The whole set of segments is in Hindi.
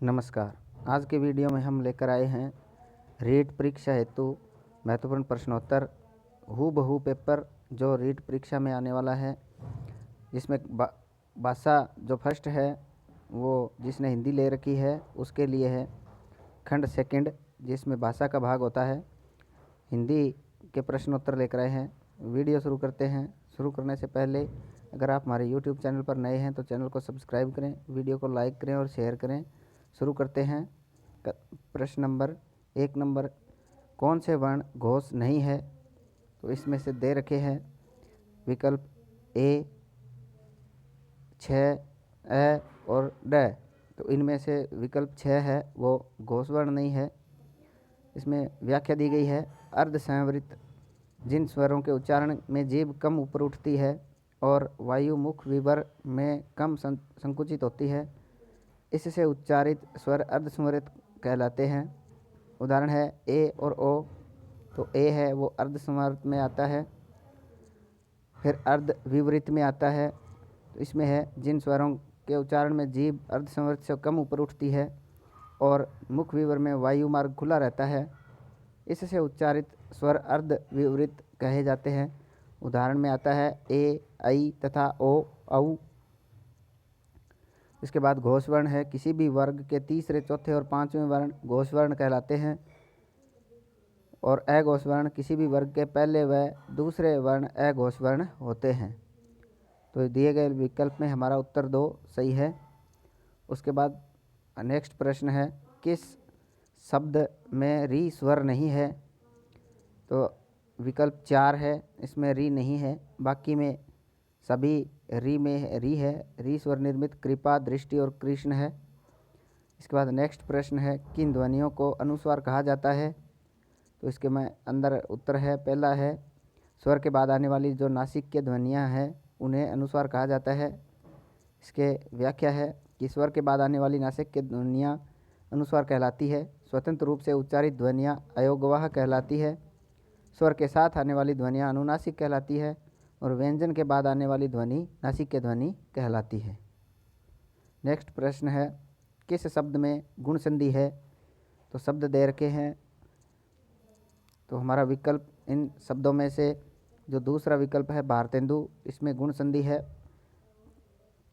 नमस्कार। आज के वीडियो में हम लेकर आए हैं रीट परीक्षा हेतु महत्वपूर्ण प्रश्नोत्तर हूबहू पेपर जो रीट परीक्षा में आने वाला है। जिसमें भाषा जो फर्स्ट है वो जिसने हिंदी ले रखी है उसके लिए है। खंड सेकंड जिसमें भाषा का भाग होता है, हिंदी के प्रश्नोत्तर लेकर आए हैं। वीडियो शुरू करते हैं। शुरू करने से पहले अगर आप हमारे YouTube चैनल पर नए हैं तो चैनल को सब्सक्राइब करें, वीडियो को लाइक करें और शेयर करें। शुरू करते हैं। प्रश्न नंबर 1 कौन से वर्ण घोष नहीं है? तो इसमें से दे रखे हैं विकल्प ए, छ, अ और ड। तो इनमें से विकल्प 6 है वो घोष वर्ण नहीं है। इसमें व्याख्या दी गई है, अर्ध संवृत जिन स्वरों के उच्चारण में जीभ कम ऊपर उठती है और वायु मुख विवर में कम संकुचित होती है, इससे उच्चारित स्वर अर्धस्वरित कहलाते हैं। उदाहरण है ए और ओ। तो ए है वो अर्धस्वरित में आता है, फिर अर्ध विवरित में आता है। तो इसमें है जिन स्वरों के उच्चारण में जीभ अर्धस्वरित से कम ऊपर उठती है और मुख विवर में वायु मार्ग खुला रहता है, इससे उच्चारित स्वर अर्ध विवरित कहे जाते हैं। उदाहरण में आता है ए, आई तथा ओ, औ। इसके बाद घोष वर्ण है किसी भी वर्ग के तीसरे, चौथे और पांचवें वर्ण घोष वर्ण कहलाते हैं। और अघोष वर्ण किसी भी वर्ग के पहले व दूसरे वर्ण अघोष वर्ण होते हैं। तो दिए गए विकल्प में हमारा उत्तर 2 सही है। उसके बाद नेक्स्ट प्रश्न है, किस शब्द में री स्वर नहीं है? तो विकल्प 4 है, इसमें री नहीं है। बाकी में सभी री में री है। री स्वर निर्मित कृपा, दृष्टि और कृष्ण है। इसके बाद नेक्स्ट प्रश्न है, किन ध्वनियों को अनुस्वार कहा जाता है? तो इसके में अंदर उत्तर है, पहला है स्वर के बाद आने वाली जो नासिक के ध्वनियाँ हैं उन्हें अनुस्वार कहा जाता है। इसके व्याख्या है कि स्वर के बाद आने वाली नासिक के ध्वनियाँ अनुस्वार कहलाती है। स्वतंत्र रूप से उच्चारित ध्वनियाँ अयोगवाह कहलाती है। स्वर के साथ आने वाली ध्वनियाँ अनुनासिक कहलाती है और व्यंजन के बाद आने वाली ध्वनि नासिक के ध्वनि कहलाती है। नेक्स्ट प्रश्न है, किस शब्द में गुण संधि है? तो शब्द दे रखे हैं। तो हमारा विकल्प इन शब्दों में से जो दूसरा विकल्प है भारतेंदु, इसमें गुण संधि है।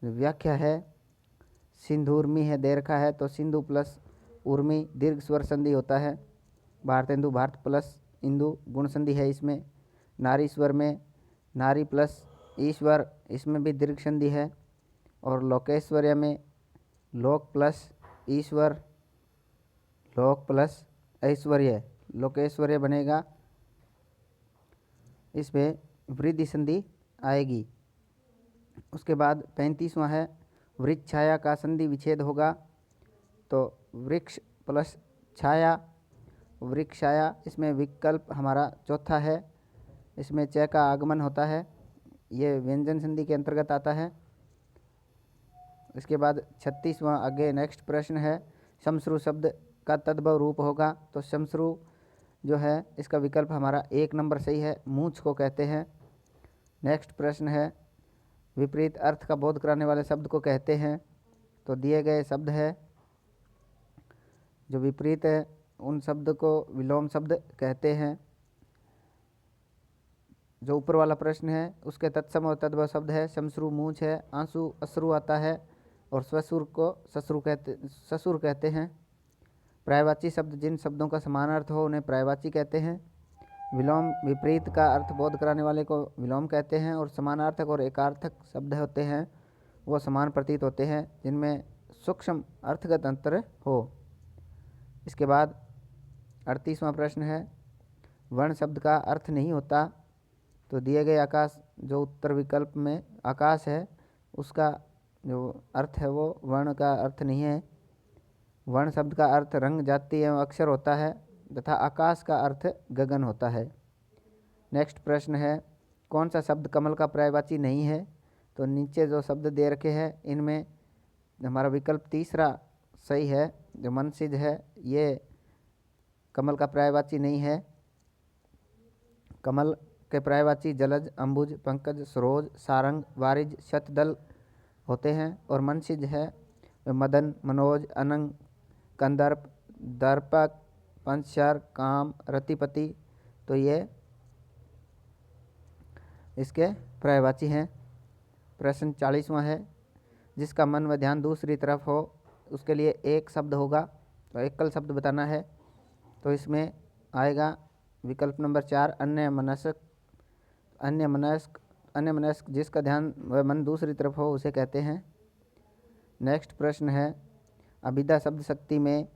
व्याख्या है, सिंधुर्मी है दे रखा है तो सिंधु प्लस उर्मी दीर्घ स्वर संधि होता है। भारतेंदु भारत प्लस इंदु गुण संधि है इसमें। नारी स्वर में नारी प्लस ईश्वर, इसमें भी दीर्घ संधि है। और लोकेश्वर्य में लोक प्लस ईश्वर, लोक प्लस ऐश्वर्य, लोकेश्वर्य बनेगा। इसमें वृद्धि संधि आएगी। उसके बाद 35वां है, वृक्ष छाया का संधि विच्छेद होगा। तो वृक्ष प्लस छाया, वृक्ष छाया, इसमें विकल्प हमारा चौथा है। इसमें च का आगमन होता है, ये व्यंजन संधि के अंतर्गत आता है। इसके बाद 36वां आगे नेक्स्ट प्रश्न है, शमश्रु शब्द का तद्भव रूप होगा। तो शमश्रु जो है इसका विकल्प हमारा 1 नंबर सही है, मूंछ को कहते हैं। नेक्स्ट प्रश्न है, विपरीत अर्थ का बोध कराने वाले शब्द को कहते हैं। तो दिए गए शब्द है जो विपरीत है उन शब्द को विलोम शब्द कहते हैं। जो ऊपर वाला प्रश्न है उसके तत्सम और तद्भव शब्द है, शमश्रु मूंछ है, आंसू अश्रु आता है और स्वसुर को ससुर कहते हैं। पर्यायवाची शब्द जिन शब्दों का समान अर्थ हो उन्हें पर्यायवाची कहते हैं। विलोम विपरीत का अर्थ बोध कराने वाले को विलोम कहते हैं और समानार्थक और एकार्थक शब्द होते हैं वो समान प्रतीत होते हैं जिनमें सूक्ष्म अर्थगत अंतर हो। इसके बाद 38वां प्रश्न है, वर्ण शब्द का अर्थ नहीं होता। तो दिए गए आकाश जो उत्तर विकल्प में आकाश है उसका जो अर्थ है वो वर्ण का अर्थ नहीं है। वर्ण शब्द का अर्थ रंग, जाति एवं अक्षर होता है तथा आकाश का अर्थ गगन होता है। नेक्स्ट प्रश्न है, कौन सा शब्द कमल का पर्यायवाची नहीं है? तो नीचे जो शब्द दे रखे हैं इनमें हमारा विकल्प तीसरा सही है, जो मनसिज है ये कमल का पर्यायवाची नहीं है। कमल के पर्यायवाची जलज, अंबुज, पंकज, सरोज, सारंग, वारिज, शतदल होते हैं। और मनसिज है मदन, मनोज, अनंग, कंदर्प, दर्पक, पंचशर, काम, रतिपति, तो ये इसके पर्यायवाची हैं। प्रश्न 40वां है, जिसका मन व ध्यान दूसरी तरफ हो उसके लिए एक शब्द होगा, तो एकल शब्द बताना है। तो इसमें आएगा विकल्प नंबर 4 अन्यमनस्क। अन्यमनस्क जिसका ध्यान व मन दूसरी तरफ हो उसे कहते हैं। नेक्स्ट प्रश्न है, अभिधा शब्द शक्ति में,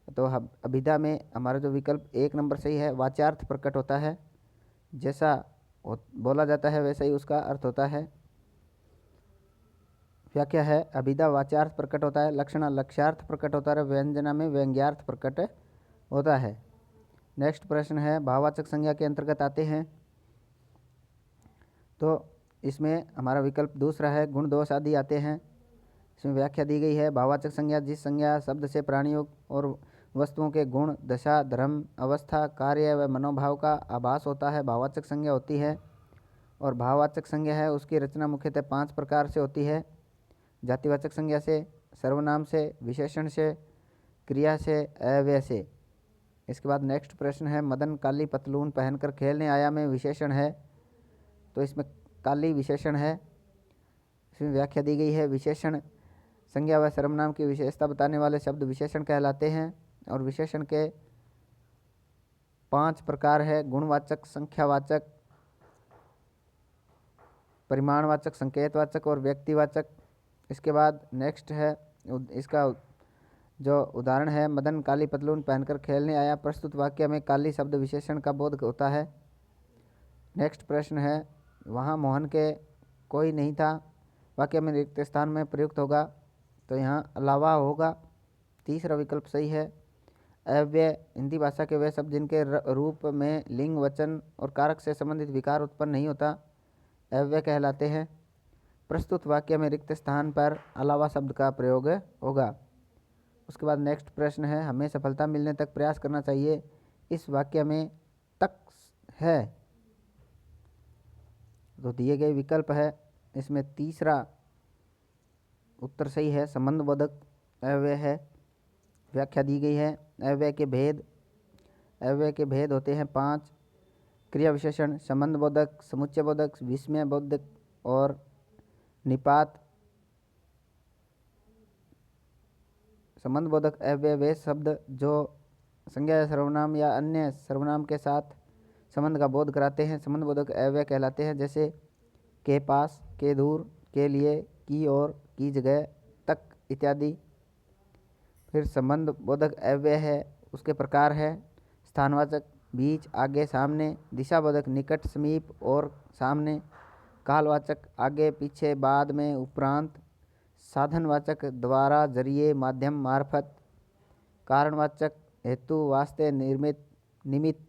तो अभिधा में हमारा जो विकल्प 1 नंबर सही है, वाच्यार्थ प्रकट होता है, जैसा बोला जाता है वैसा ही उसका अर्थ होता है। व्याख्या है, अभिधा वाच्यार्थ प्रकट होता है, लक्षणा लक्ष्यार्थ प्रकट होता है, व्यंजना में व्यंग्यार्थ प्रकट होता है। नेक्स्ट प्रश्न है, भाववाचक संज्ञा के अंतर्गत आते हैं, तो इसमें हमारा विकल्प दूसरा है, गुण दोष आदि आते हैं। इसमें व्याख्या दी गई है, भाववाचक संज्ञा जिस संज्ञा शब्द से प्राणियों और वस्तुओं के गुण, दशा, धर्म, अवस्था, कार्य व मनोभाव का आभास होता है, भाववाचक संज्ञा होती है। और भाववाचक संज्ञा है उसकी रचना मुख्यतः 5 प्रकार से होती है, जातिवाचक संज्ञा से, सर्वनाम से, विशेषण से, क्रिया से, अव्यय से। इसके बाद नेक्स्ट प्रश्न है, मदन काली पतलून पहनकर खेलने आया में विशेषण है, तो इसमें काली विशेषण है। इसमें व्याख्या दी गई है, विशेषण संज्ञा व सर्वनाम की विशेषता बताने वाले शब्द विशेषण कहलाते हैं। और विशेषण के 5 प्रकार है, गुणवाचक, संख्यावाचक, परिमाणवाचक, संकेतवाचक और व्यक्तिवाचक। इसके बाद नेक्स्ट है, इसका जो उदाहरण है, मदन काली पतलून पहनकर खेलने आया, प्रस्तुत वाक्य में काली शब्द विशेषण का बोध होता है। नेक्स्ट प्रश्न है, वहाँ मोहन के कोई नहीं था, वाक्य में रिक्त स्थान में प्रयुक्त होगा, तो यहाँ अलावा होगा। तीसरा विकल्प सही है। अव्यय हिंदी भाषा के वे शब्द जिनके रूप में लिंग, वचन और कारक से संबंधित विकार उत्पन्न नहीं होता, अव्यय कहलाते हैं। प्रस्तुत वाक्य में रिक्त स्थान पर अलावा शब्द का प्रयोग होगा। उसके बाद नेक्स्ट प्रश्न है, हमें सफलता मिलने तक प्रयास करना चाहिए, इस वाक्य में तक है, तो दिए गए विकल्प है, इसमें तीसरा उत्तर सही है, संबंध बोधक अव्यय है। व्याख्या दी गई है, अव्यय के भेद होते हैं 5, क्रिया विशेषण, संबंध बोधक, समुच्चय बोधक, विस्मय बोधक और निपात। संबंध बोधक अव्यय वे शब्द जो संज्ञा या सर्वनाम या अन्य सर्वनाम के साथ संबंध का बोध कराते हैं, संबंध बोधक अव्यय कहलाते हैं, जैसे के पास, के दूर, के लिए, की ओर, की जगह, तक इत्यादि। फिर संबंध बोधक अव्यय है उसके प्रकार है, स्थानवाचक, बीच, आगे, सामने, दिशाबोधक, निकट, समीप और सामने, कालवाचक, आगे, पीछे, बाद में, उपरांत, साधनवाचक, द्वारा, जरिए, माध्यम, मार्फत, कारणवाचक, हेतु, वास्ते, निर्मित, निमित्त,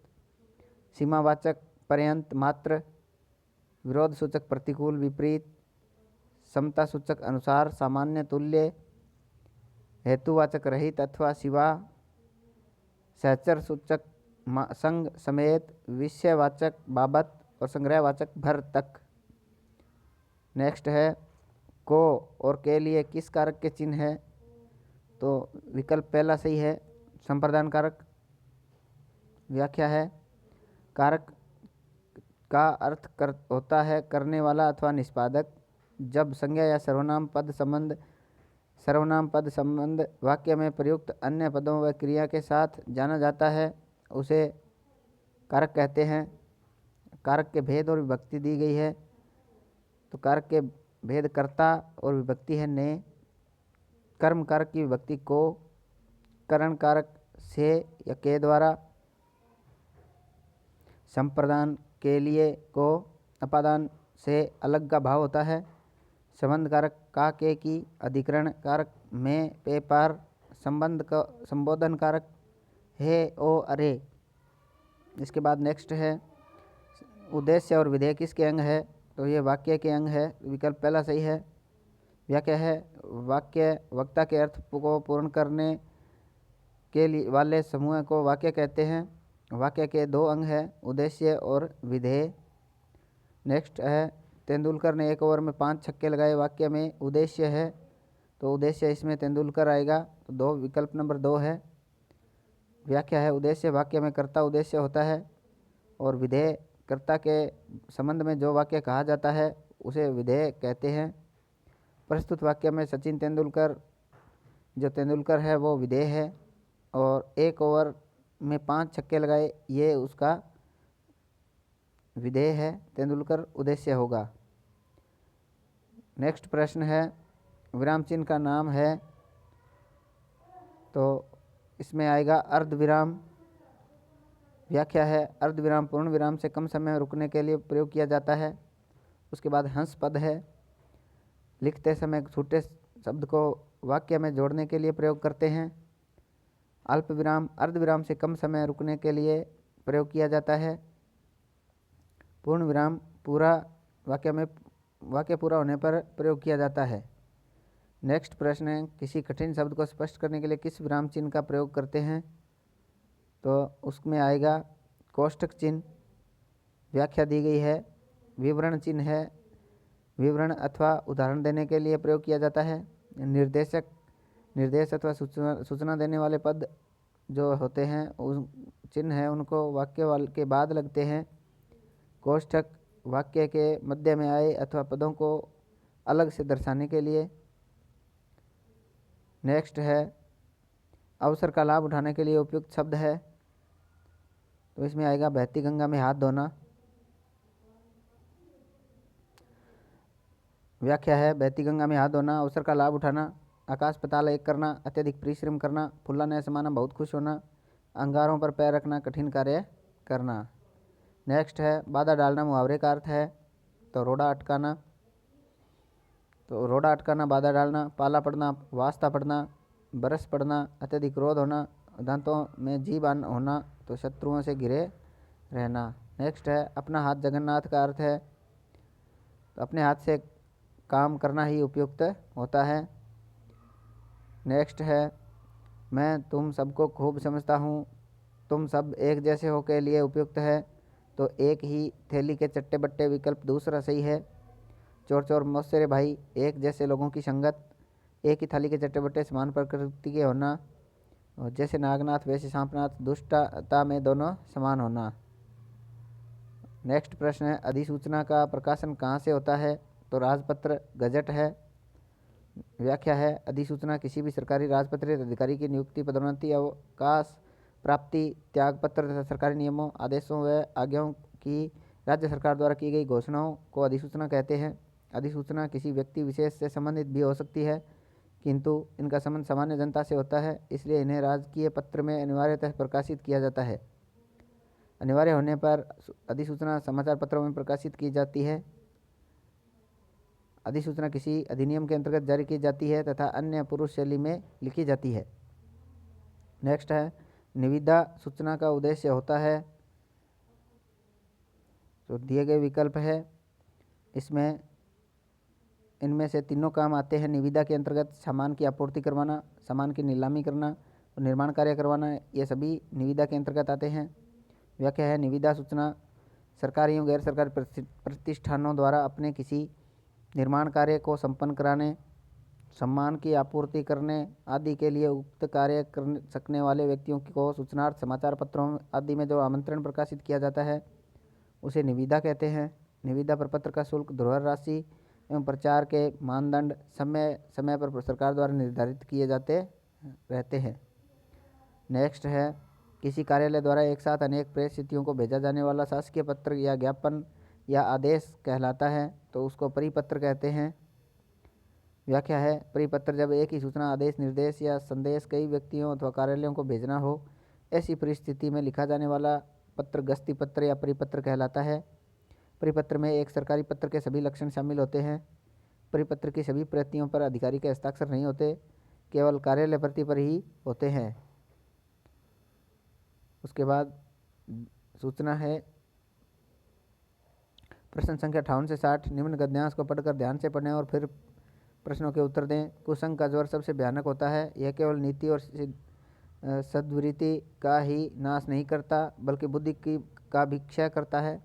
सीमावाचक, पर्यंत, मात्र, विरोध सूचक, प्रतिकूल, विपरीत, समता सूचक, अनुसार, सामान्य, तुल्य, हेतुवाचक, रहित अथवा सिवा, सहचर सूचक, संग, समेत, विषयवाचक, बाबत और संग्रहवाचक, भर तक। नेक्स्ट है, को और के लिए किस कारक के चिन्ह है, तो विकल्प पहला सही है, संप्रदान कारक। व्याख्या है, कारक का अर्थ होता है करने वाला अथवा निष्पादक। जब संज्ञा या सर्वनाम पद संबंध वाक्य में प्रयुक्त अन्य पदों व क्रिया के साथ जाना जाता है उसे कारक कहते हैं। कारक के भेद और विभक्ति दी गई है, तो कारक के भेद कर्ता और विभक्ति है ने, कर्म कारक की विभक्ति को, करण कारक से या के द्वारा, संप्रदान के लिए को, अपादान से अलग का भाव होता है, संबंध कारक का, के, की, अधिकरण कारक में, पे, पार, संबंध का संबोधन कारक है, ओ, अरे। इसके बाद नेक्स्ट है, उद्देश्य और विधेय किसके अंग है, तो ये वाक्य के अंग है, विकल्प पहला सही है। व्याख्या है, वाक्य वक्ता के अर्थ को पूर्ण करने के लिए वाले समूह को वाक्य कहते हैं। वाक्य के 2 अंग हैं, उद्देश्य और विधेय। नेक्स्ट है, तेंदुलकर ने 1 ओवर में 5 छक्के लगाए, वाक्य में उद्देश्य है, तो उद्देश्य इसमें तेंदुलकर आएगा। तो दो विकल्प नंबर 2 है। व्याख्या है उद्देश्य वाक्य में कर्ता उद्देश्य होता है और विधेय कर्ता के संबंध में जो वाक्य कहा जाता है उसे विधेय कहते हैं। प्रस्तुत वाक्य में सचिन तेंदुलकर, जो तेंदुलकर है वो विधेय है और 1 ओवर में 5 छक्के लगाए, ये उसका विधेय है। तेंदुलकर उद्देश्य होगा। नेक्स्ट प्रश्न है विराम चिन्ह का नाम है, तो इसमें आएगा अर्धविराम। व्याख्या है अर्धविराम पूर्ण विराम से कम समय रुकने के लिए प्रयोग किया जाता है। उसके बाद हंस पद है, लिखते समय छूटे शब्द को वाक्य में जोड़ने के लिए प्रयोग करते हैं। अल्प विराम अर्धविराम से कम समय रुकने के लिए प्रयोग किया जाता है। पूर्ण विराम पूरा वाक्य पूरा होने पर प्रयोग किया जाता है। नेक्स्ट प्रश्न है किसी कठिन शब्द को स्पष्ट करने के लिए किस विराम चिन्ह का प्रयोग करते हैं, तो उसमें आएगा कोष्ठक चिन्ह। व्याख्या दी गई है विवरण चिन्ह है, विवरण अथवा उदाहरण देने के लिए प्रयोग किया जाता है। निर्देश अथवा सूचना देने वाले पद जो होते हैं उन चिन्ह है उनको वाक्य के बाद लगते हैं। कोष्ठक वाक्य के मध्य में आए अथवा पदों को अलग से दर्शाने के लिए। नेक्स्ट है अवसर का लाभ उठाने के लिए उपयुक्त शब्द है, तो इसमें आएगा बहती गंगा में हाथ धोना। व्याख्या है बहती गंगा में हाथ धोना अवसर का लाभ उठाना, आकाश पाताल एक करना, अत्यधिक परिश्रम करना, फुल्ला न समाना बहुत खुश होना, अंगारों पर पैर रखना, कठिन कार्य करना। नेक्स्ट है बाधा डालना मुहावरे का अर्थ है, तो रोड़ा अटकाना, तो रोड़ा अटकाना बाधा डालना, पाला पड़ना वास्ता पड़ना, बरस पड़ना, अत्यधिक क्रोध होना, दांतों में जीभ होना, तो शत्रुओं से घिरे रहना। नेक्स्ट है अपना हाथ जगन्नाथ का अर्थ है, तो अपने हाथ से काम करना ही उपयुक्त होता है। नेक्स्ट है मैं तुम सबको खूब समझता हूँ, तुम सब एक जैसे हो के लिए उपयुक्त है, तो एक ही थैली के चट्टे बट्टे विकल्प दूसरा सही है। चोर चोर मौसेरे भाई एक जैसे लोगों की संगत, एक ही थाली के चट्टे बट्टे समान प्रकृति के होना, और जैसे नागनाथ वैसे सांपनाथ, दुष्टता में दोनों समान होना। नेक्स्ट प्रश्न है अधिसूचना का प्रकाशन कहाँ से होता है, तो राजपत्र गजट है। व्याख्या है अधिसूचना किसी भी सरकारी राजपत्रित अधिकारी की नियुक्ति, पदोन्नति, अवकाश प्राप्ति, त्यागपत्र तथा सरकारी नियमों, आदेशों व आज्ञाओं की राज्य सरकार द्वारा की गई घोषणाओं को अधिसूचना कहते हैं। अधिसूचना किसी व्यक्ति विशेष से संबंधित भी हो सकती है, किंतु इनका संबंध सामान्य जनता से होता है, इसलिए इन्हें राजकीय पत्र में अनिवार्यतः प्रकाशित किया जाता है। अनिवार्य होने पर अधिसूचना समाचार पत्रों में प्रकाशित की जाती है। अधिसूचना किसी अधिनियम के अंतर्गत जारी की जाती है तथा अन्य पुरुष शैली में लिखी जाती है। नेक्स्ट है निविदा सूचना का उद्देश्य होता है, तो दिए गए विकल्प है, इसमें इनमें से तीनों काम आते हैं। निविदा के अंतर्गत सामान की आपूर्ति करवाना, सामान की नीलामी करना और निर्माण कार्य करवाना, ये सभी निविदा के अंतर्गत आते हैं। व्याख्या है निविदा सूचना सरकारी एवं गैर सरकारी प्रतिष्ठानों द्वारा अपने किसी निर्माण कार्य को संपन्न कराने, सम्मान की आपूर्ति करने आदि के लिए उक्त कार्य कर सकने वाले व्यक्तियों को सूचनार्थ समाचार पत्रों आदि में जो आमंत्रण प्रकाशित किया जाता है उसे निविदा कहते हैं। निविदा प्रपत्र का शुल्क, धरोहर राशि एवं प्रचार के मानदंड समय समय पर सरकार द्वारा निर्धारित किए जाते रहते हैं। नेक्स्ट है किसी कार्यालय द्वारा एक साथ अनेक प्रेषितियों को भेजा जाने वाला शासकीय पत्र या ज्ञापन या आदेश कहलाता है, तो उसको परिपत्र कहते हैं। व्याख्या है परिपत्र जब एक ही सूचना, आदेश, निर्देश या संदेश कई व्यक्तियों अथवा कार्यालयों को भेजना हो, ऐसी परिस्थिति में लिखा जाने वाला पत्र गस्ती पत्र या परिपत्र कहलाता है। परिपत्र में एक सरकारी पत्र के सभी लक्षण शामिल होते हैं। परिपत्र की सभी प्रतियों पर अधिकारी के हस्ताक्षर नहीं होते, केवल कार्यालय प्रति पर ही होते हैं। उसके बाद सूचना है प्रश्न संख्या 58 से 60 निम्न गद्यांश को पढ़कर ध्यान से पढ़ें और फिर प्रश्नों के उत्तर दें। कुसंग का ज्वर सबसे भयानक होता है, यह केवल नीति और सद्वृत्ति का ही नाश नहीं करता बल्कि बुद्धि का भी क्षय करता है।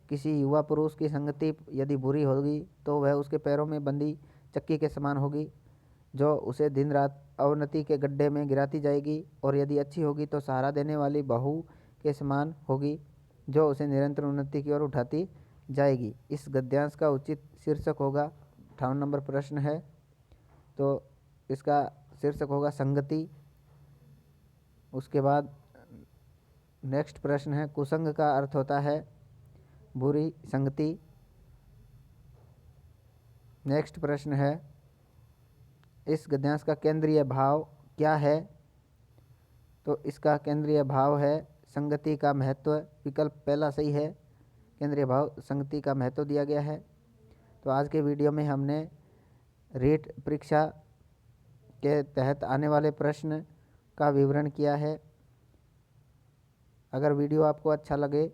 किसी युवा पुरुष की संगति यदि बुरी होगी तो वह उसके पैरों में बंधी चक्की के समान होगी। जो उसे दिन रात अवनति के गड्ढे में गिराती जाएगी, और यदि अच्छी होगी तो सहारा देने वाली बहू के समान होगी, जो उसे निरंतर उन्नति की ओर उठाती जाएगी। इस गद्यांश का उचित शीर्षक होगा, 58 नंबर प्रश्न है, तो इसका शीर्षक होगा संगति। उसके बाद नेक्स्ट प्रश्न है, कुसंग का अर्थ होता है बुरी संगति। नेक्स्ट प्रश्न है, इस गद्यांश का केंद्रीय भाव क्या है? तो इसका केंद्रीय भाव है संगति का महत्व। विकल्प पहला सही है, केंद्रीय भाव संगति का महत्व दिया गया है। तो आज के वीडियो में हमने रीट परीक्षा के तहत आने वाले प्रश्न का विवरण किया है। अगर वीडियो आपको अच्छा लगे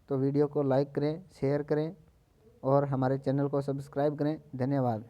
तो वीडियो को लाइक करें, शेयर करें और हमारे चैनल को सब्सक्राइब करें। धन्यवाद।